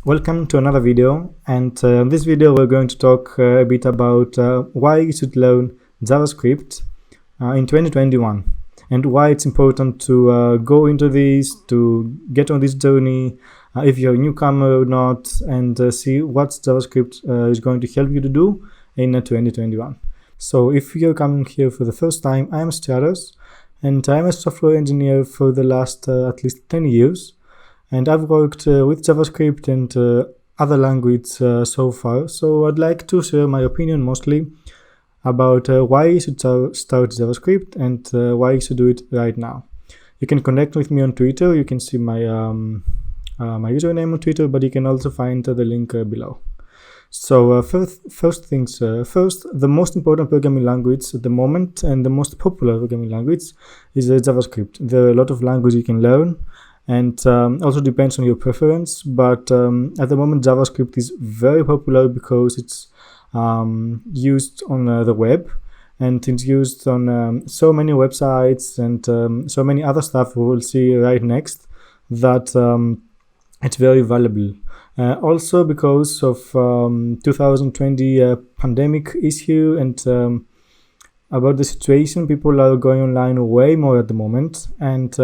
Welcome to another video, and in this video we're going to talk a bit about why you should learn JavaScript in 2021 and why it's important to go into this, to get on this journey if you're a newcomer or not, and see what JavaScript is going to help you to do in 2021. So if you're coming here for the first time, I'm Stratos, and I'm a software engineer for the last at least 10 years. And I've worked with JavaScript and other languages so far, so I'd like to share my opinion mostly about why you should start JavaScript and why you should do it right now. You can connect with me on Twitter. You can see my my username on Twitter, but you can also find the link below. So first things first, the most important programming language at the moment and the most popular programming language is JavaScript. There are a lot of languages you can learn, and also depends on your preference, but at the moment JavaScript is very popular because it's used on the web, and it's used on so many websites and so many other stuff we will see right next, that it's very valuable. Also because of 2020 pandemic issue and about the situation, people are going online way more at the moment, and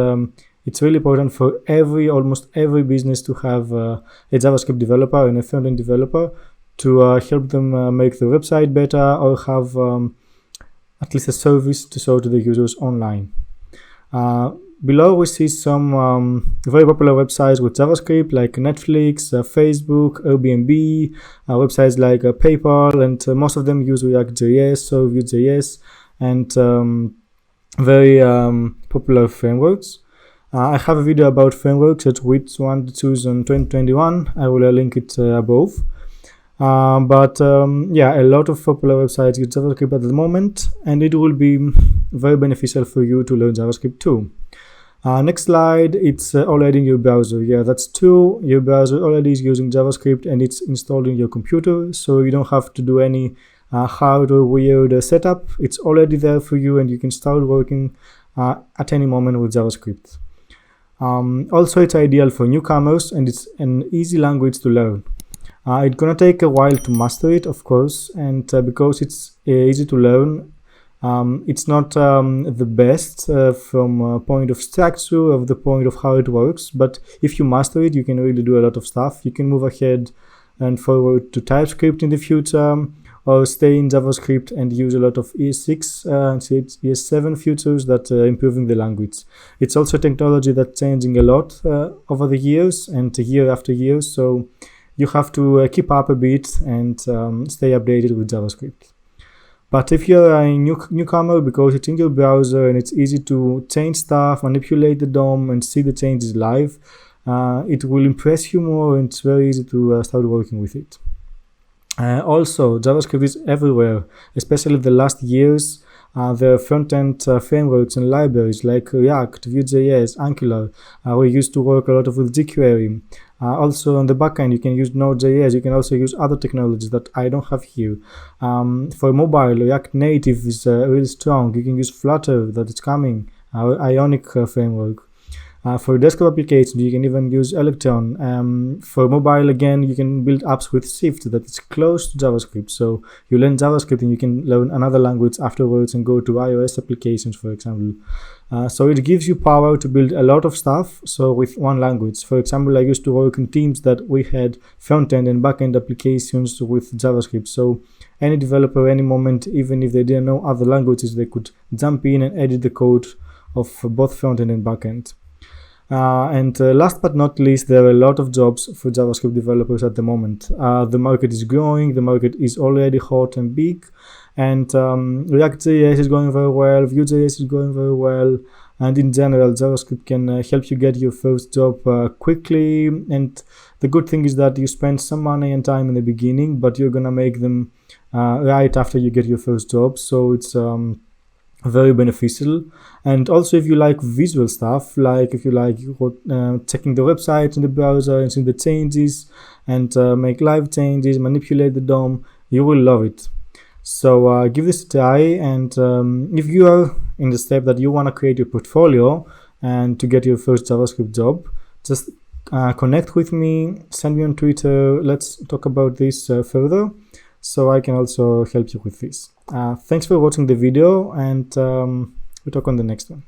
it's really important for almost every business to have a JavaScript developer and a front-end developer to help them make the website better or have at least a service to show to the users online. Below we see some very popular websites with JavaScript like Netflix, Facebook, Airbnb, websites like PayPal, and most of them use React.js or Vue.js and very popular frameworks. I have a video about frameworks at which one to choose in 2021. I will link it above. Yeah, a lot of popular websites use JavaScript at the moment, and it will be very beneficial for you to learn JavaScript too. Next slide, it's already in your browser. Yeah, that's true. Your browser already is using JavaScript and it's installed in your computer, so you don't have to do any hard or weird setup. It's already there for you, and you can start working at any moment with JavaScript. Also, it's ideal for newcomers, and it's an easy language to learn. It's gonna take a while to master it, of course, and because it's easy to learn, it's not the best from a point of structure, of the point of how it works, but if you master it, you can really do a lot of stuff. You can move ahead and forward to TypeScript in the future, or stay in JavaScript and use a lot of ES6 and ES7 features that are improving the language. It's also technology that's changing a lot over the years and year after year, so you have to keep up a bit and stay updated with JavaScript. But if you're a newcomer, because it's in your browser and it's easy to change stuff, manipulate the DOM and see the changes live, it will impress you more, and it's very easy to start working with it. Also, JavaScript is everywhere, especially the last years. There are front-end frameworks and libraries like React, Vue.js, Angular. We used to work a lot with jQuery. Also on the backend, you can use Node.js. You can also use other technologies that I don't have here. For mobile, React Native is really strong. You can use Flutter, that is coming, Ionic framework. For desktop applications, you can even use Electron. For mobile, again, you can build apps with Swift that is close to JavaScript. So you learn JavaScript and you can learn another language afterwards and go to iOS applications, for example. So it gives you power to build a lot of stuff, so with one language. For example, I used to work in teams that we had front-end and back-end applications with JavaScript. So any developer, any moment, even if they didn't know other languages, they could jump in and edit the code of both front-end and back-end. Last but not least, there are a lot of jobs for JavaScript developers at the moment. The market is growing, the market is already hot and big, and React.js is going very well, Vue.js is going very well, and in general JavaScript can help you get your first job quickly. And the good thing is that you spend some money and time in the beginning, but you're gonna make them right after you get your first job, so it's very beneficial. And also, if you like visual stuff, like if you like checking the website in the browser and seeing the changes and make live changes, manipulate the DOM, you will love it. So give this a try, and if you are in the step that you want to create your portfolio and to get your first JavaScript job, just connect with me, send me on Twitter. Let's talk about this further, so I can also help you with this. Thanks for watching the video, and we'll talk on the next one.